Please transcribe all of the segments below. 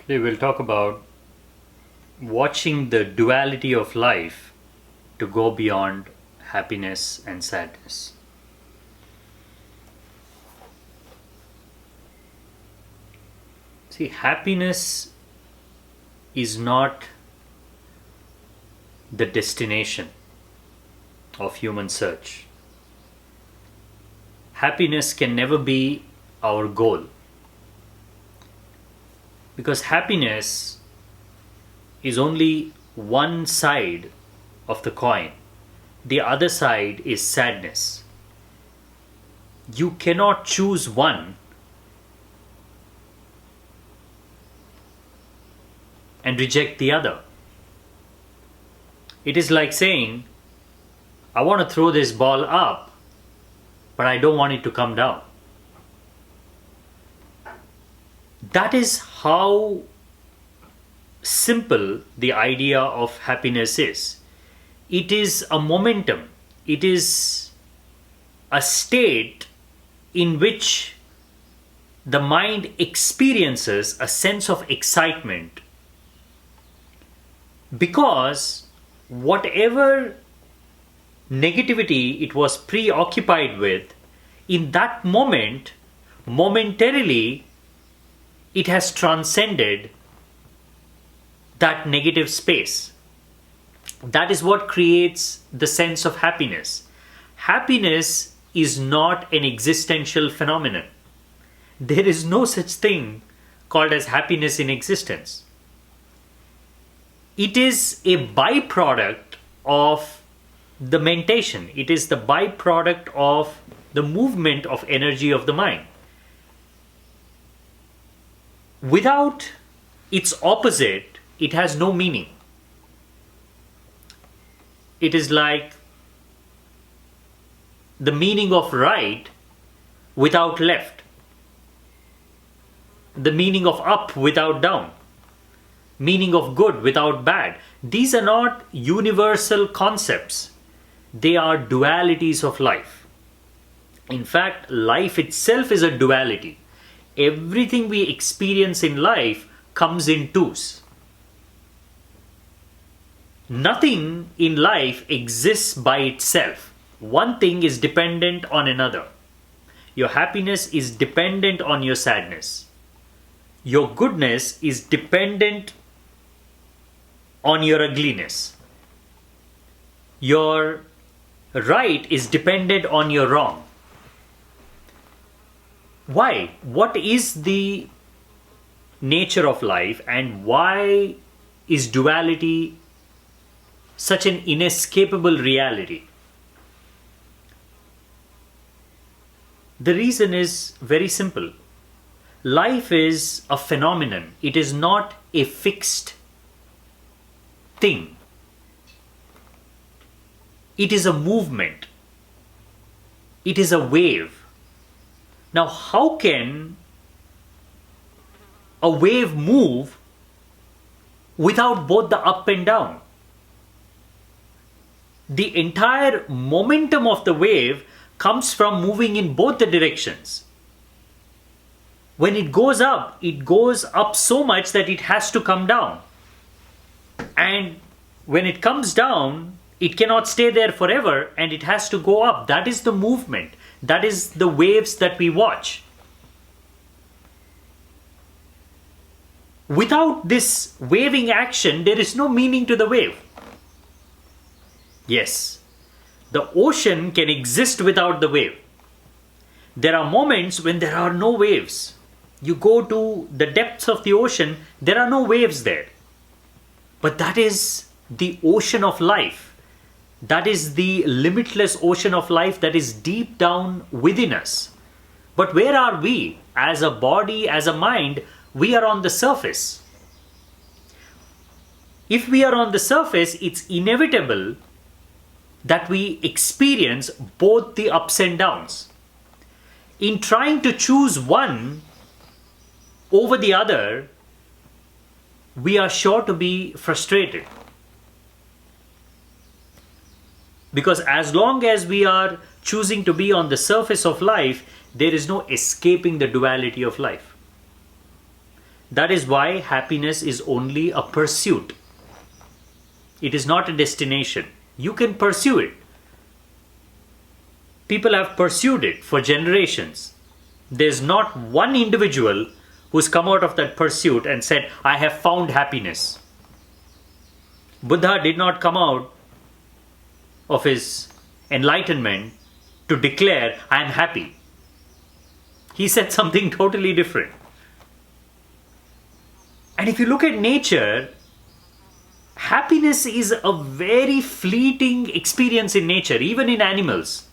Today we'll talk about watching the duality of life to go beyond happiness and sadness. See, happiness is not the destination of human search. Happiness can never be our goal, because happiness is only one side of the coin. The other side is sadness. You cannot choose one and reject the other. It is like saying, I want to throw this ball up, but I don't want it to come down. That is how simple the idea of happiness is. It is a momentum. It is a state in which the mind experiences a sense of excitement, because whatever negativity it was preoccupied with, in that moment, momentarily, it has transcended that negative space. That is what creates the sense of happiness. Happiness is not an existential phenomenon. There is no such thing called as happiness in existence. It is a byproduct of the mentation. It is the byproduct of the movement of energy of the mind. Without its opposite, it has no meaning. It is like the meaning of right without left, the meaning of up without down, meaning of good without bad. These are not universal concepts. They are dualities of life. In fact, life itself is a duality. Everything we experience in life comes in twos. Nothing in life exists by itself. One thing is dependent on another. Your happiness is dependent on your sadness. Your goodness is dependent on your ugliness. Your right is dependent on your wrong. Why? What is the nature of life, and why is duality such an inescapable reality? The reason is very simple. Life is a phenomenon. It is not a fixed thing. It is a movement. It is a wave. Now, how can a wave move without both the up and down? The entire momentum of the wave comes from moving in both the directions. When it goes up so much that it has to come down. And when it comes down, it cannot stay there forever and it has to go up. That is the movement. That is the waves that we watch. Without this waving action, there is no meaning to the wave. Yes, the ocean can exist without the wave. There are moments when there are no waves. You go to the depths of the ocean, there are no waves there. But that is the ocean of life. That is the limitless ocean of life that is deep down within us. But where are we? As a body, as a mind, we are on the surface. If we are on the surface, it's inevitable that we experience both the ups and downs. In trying to choose one over the other, we are sure to be frustrated. Because as long as we are choosing to be on the surface of life, there is no escaping the duality of life. That is why happiness is only a pursuit. It is not a destination. You can pursue it. People have pursued it for generations. There's not one individual who's come out of that pursuit and said, I have found happiness. Buddha did not come out of his enlightenment to declare, I am happy. He said something totally different. And if you look at nature, happiness is a very fleeting experience in nature, even in animals.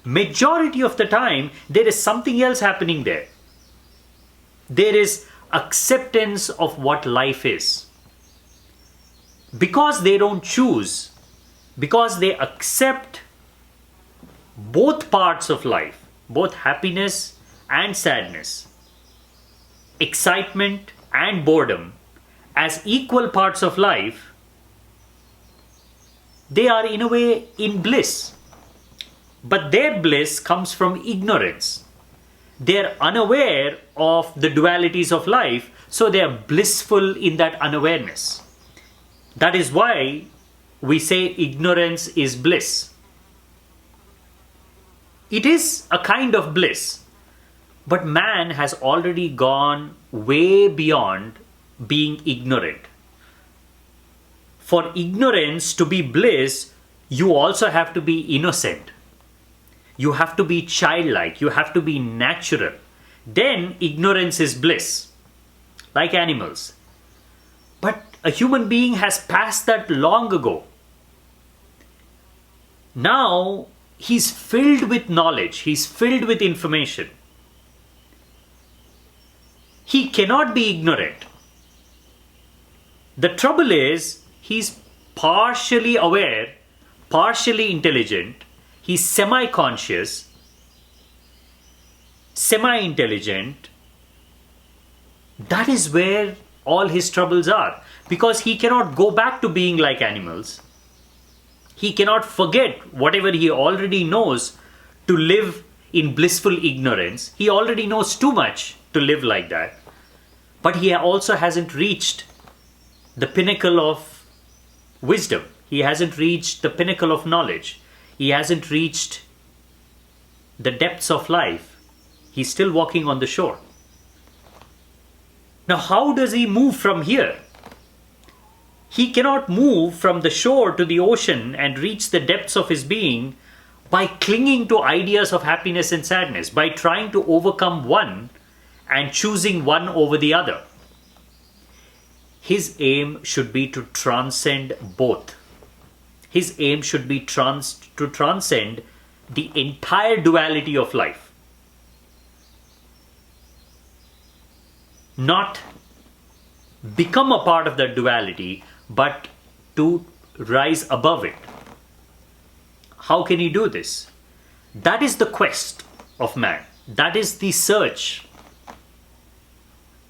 Majority of the time, there is something else happening there. There is acceptance of what life is. Because they don't choose, because they accept both parts of life, both happiness and sadness, excitement and boredom, as equal parts of life, they are in a way in bliss. But their bliss comes from ignorance. They are unaware of the dualities of life, so they are blissful in that unawareness. That is why we say ignorance is bliss. It is a kind of bliss, but man has already gone way beyond being ignorant. For ignorance to be bliss, you also have to be innocent. You have to be childlike. You have to be natural. Then ignorance is bliss, like animals. But a human being has passed that long ago. Now he's filled with knowledge. He's filled with information. He cannot be ignorant. The trouble is, he's partially aware, partially intelligent. He's semi-conscious, semi-intelligent. That is where all his troubles are. Because he cannot go back to being like animals. He cannot forget whatever he already knows to live in blissful ignorance. He already knows too much to live like that. But he also hasn't reached the pinnacle of wisdom. He hasn't reached the pinnacle of knowledge. He hasn't reached the depths of life. He's still walking on the shore. Now, how does he move from here? He cannot move from the shore to the ocean and reach the depths of his being by clinging to ideas of happiness and sadness, by trying to overcome one and choosing one over the other. His aim should be to transcend both. His aim should be to transcend the entire duality of life. Not become a part of that duality, but to rise above it. How can he do this? That is the quest of man. That is the search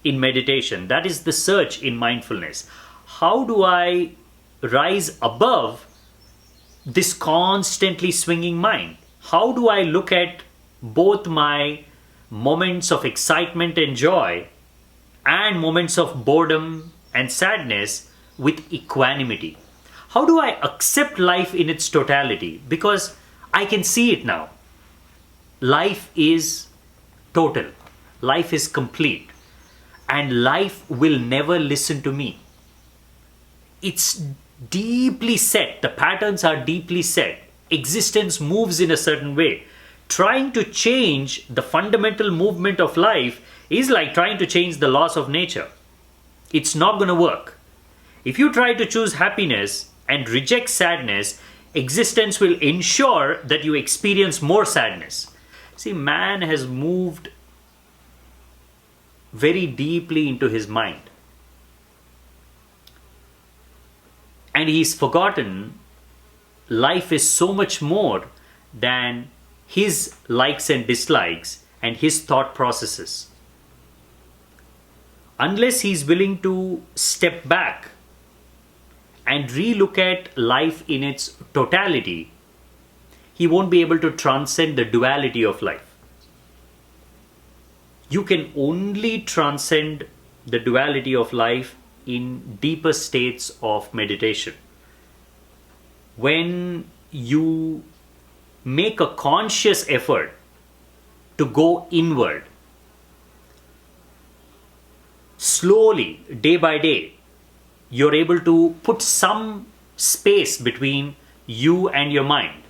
in meditation. That is the search in mindfulness. How do I rise above this constantly swinging mind? How do I look at both my moments of excitement and joy and moments of boredom and sadness with equanimity? How do I accept life in its totality? Because I can see it now. Life is total. Life is complete. And life will never listen to me. It's deeply set. The patterns are deeply set. Existence moves in a certain way. Trying to change the fundamental movement of life is like trying to change the laws of nature. It's not going to work. If you try to choose happiness and reject sadness, existence will ensure that you experience more sadness. See, man has moved very deeply into his mind. And he's forgotten life is so much more than his likes and dislikes and his thought processes. Unless he's willing to step back and relook at life in its totality, he won't be able to transcend the duality of life. You can only transcend the duality of life in deeper states of meditation. When you make a conscious effort to go inward, slowly, day by day, you're able to put some space between you and your mind.